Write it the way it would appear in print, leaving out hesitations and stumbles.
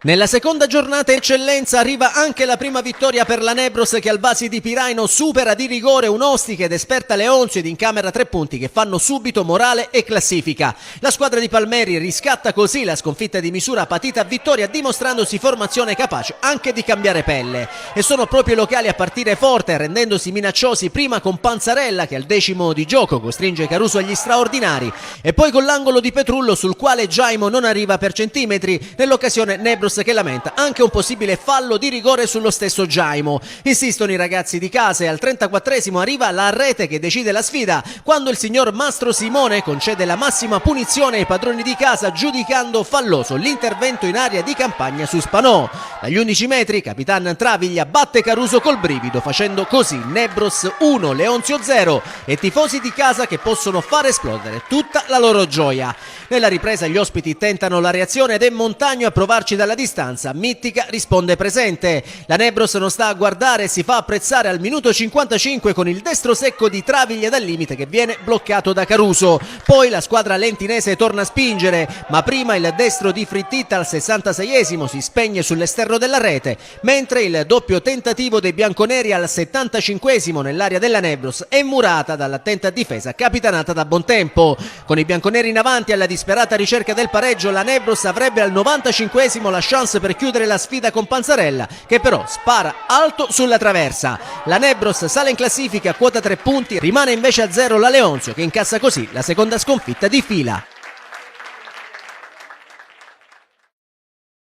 Nella seconda giornata eccellenza arriva anche la prima vittoria per la Nebros che al Vasi di Piraino supera di rigore un'ostica ed esperta Leonzio ed incamera 3 punti che fanno subito morale e classifica. La squadra di Palmeri riscatta così la sconfitta di misura patita a vittoria dimostrandosi formazione capace anche di cambiare pelle. E sono proprio i locali a partire forte rendendosi minacciosi prima con Panzarella che al 10° di gioco costringe Caruso agli straordinari e poi con l'angolo di Petrullo sul quale Giaimo non arriva per centimetri nell'occasione Nebros che lamenta anche un possibile fallo di rigore sullo stesso Giaimo. Insistono i ragazzi di casa e al 34° arriva la rete che decide la sfida quando il signor Mastro Simone concede la massima punizione ai padroni di casa giudicando falloso l'intervento in area di campagna su Spanò. Dagli 11 metri Capitan Travaglia batte Caruso col brivido facendo così Nebros 1, Leonzio 0 e tifosi di casa che possono far esplodere tutta la loro gioia. Nella ripresa gli ospiti tentano la reazione ed è Montagno a provarci dalla distanza. Mittica risponde presente. La Nebros non sta a guardare e si fa apprezzare al minuto 55 con il destro secco di Travaglia dal limite che viene bloccato da Caruso. Poi la squadra lentinese torna a spingere, ma prima il destro di Frittitta al 66° si spegne sull'esterno della rete, mentre il doppio tentativo dei bianconeri al 75° nell'area della Nebros è murata dall'attenta difesa capitanata da Bontempo. Con i bianconeri in avanti alla disperata ricerca del pareggio, la Nebros avrebbe al 95° la chance per chiudere la sfida con Panzarella che però spara alto sulla traversa. La Nebros sale in classifica a quota 3 punti, rimane invece a 0 la Leonzio che incassa così la seconda sconfitta di fila.